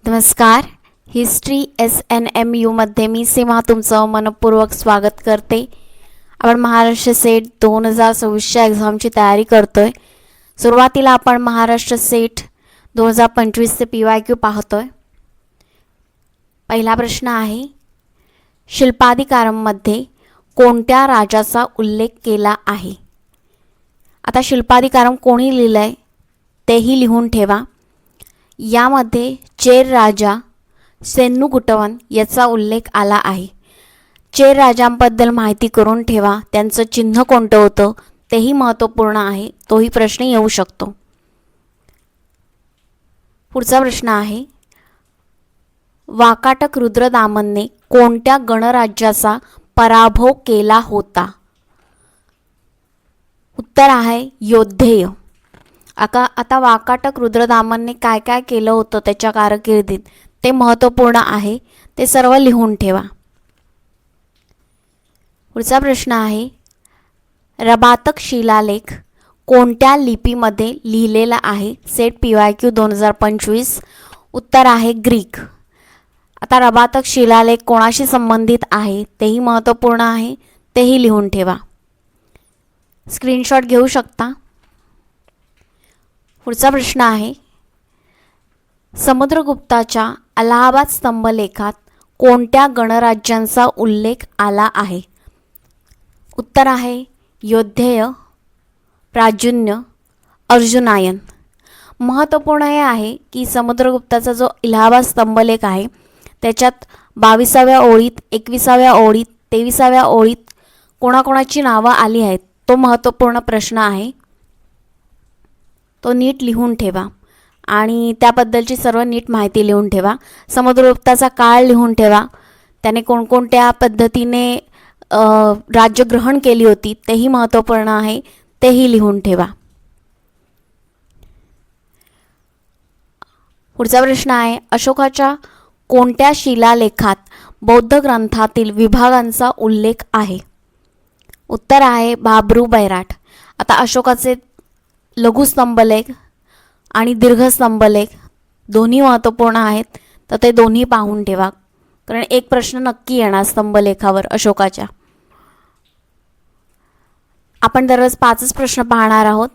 नमस्कार. History SNMU मध्ये मी सीमा तुमचं मनपूर्वक स्वागत करते. आपण महाराष्ट्र सेट 2026 एक्झामची तयारी करतोय. सुरुवातीला आपण महाराष्ट्र सेट 2025 चे PYQ पाहतोय. पहिला प्रश्न आहे, शिल्पाधिकारमध्ये कोणत्या राजाचा उल्लेख केला आहे? आता शिल्पाधिकारम कोणी लिहिलंय तेही लिहून ठेवा. यामध्ये चेर राजा सेन्नुगुटवन याचा उल्लेख आला आहे. चेर राजांबद्दल माहिती करून ठेवा. त्यांचं चिन्ह कोणतं होतं तेही महत्त्वपूर्ण आहे. तोही प्रश्न येऊ शकतो. पुढचा प्रश्न आहे, वाकाटक रुद्रदामनने कोणत्या गणराज्याचा पराभव केला होता? उत्तर आहे योद्धेय. आता वाकाटक रुद्रदामनने काय काय केलं होतं त्याच्या कारकिर्दीत ते महत्त्वपूर्ण आहे. ते सर्व लिहून ठेवा. पुढचा प्रश्न आहे, रबातक शिलालेख कोणत्या लिपीमध्ये लिहिलेला आहे? Set PYQ 2025. उत्तर आहे ग्रीक. आता रबातक शिलालेख कोणाशी संबंधित आहे तेही महत्त्वपूर्ण आहे. तेही लिहून ठेवा. स्क्रीनशॉट घेऊ शकता. पुढचा प्रश्न आहे, समुद्रगुप्ताच्या अलाहाबाद स्तंभलेखात कोणत्या गणराज्यांचा उल्लेख आला आहे? उत्तर आहे योद्धेय, प्राजुन्य, अर्जुनायन. महत्त्वपूर्ण हे आहे की समुद्रगुप्ताचा जो अलाहाबाद स्तंभलेख आहे त्याच्यात 22व्या ओळीत, 21व्या ओळीत, 23व्या ओळीत कोणाकोणाची नावं आली आहेत. तो महत्त्वपूर्ण प्रश्न आहे. तो नीट लिहून ठेवा आणि त्याबद्दलची सर्व नीट माहिती लिहून ठेवा. समुद्रगुप्ताचा काळ लिहून ठेवा. त्याने कोणकोणत्या पद्धतीने राज्यग्रहण केली होती तेही महत्त्वपूर्ण आहे. तेही लिहून ठेवा. पुढचा प्रश्न आहे, अशोकाच्या कोणत्या शिलालेखात बौद्ध ग्रंथातील विभागांचा उल्लेख आहे? उत्तर आहे बाब्रू बैराट. आता अशोकाचे लघुस्तंभलेख आणि दीर्घस्तंभलेख दोन्ही महत्त्वपूर्ण आहेत. तर ते दोन्ही पाहून ठेवा, कारण एक प्रश्न नक्की येणार स्तंभलेखावर अशोकाच्या. आपण दररोज 5च प्रश्न पाहणार आहोत.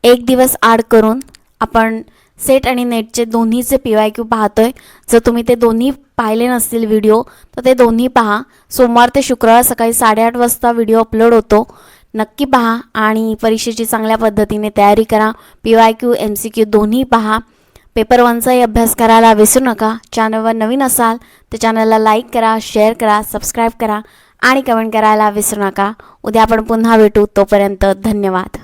एक दिवस आड करून आपण सेट आणि नेटचे दोन्हीचे PYQ पाहतोय. जर तुम्ही ते दोन्ही पाहिले नसतील व्हिडिओ तर ते दोन्ही पहा. सोमवार ते शुक्रवार सकाळी 8:30 वाजता व्हिडिओ अपलोड होतो. नक्की पहा आणि परीक्षेची चांगल्या पद्धतीने तयारी करा. PYQ MCQ दोन्ही पहा. पेपर 1चाही अभ्यास करायला विसरू नका. चॅनलवर नवीन असाल तर चॅनलला लाईक करा, शेअर करा, सबस्क्राईब करा आणि कमेंट करायला विसरू नका. उद्या आपण पुन्हा भेटू. तोपर्यंत धन्यवाद.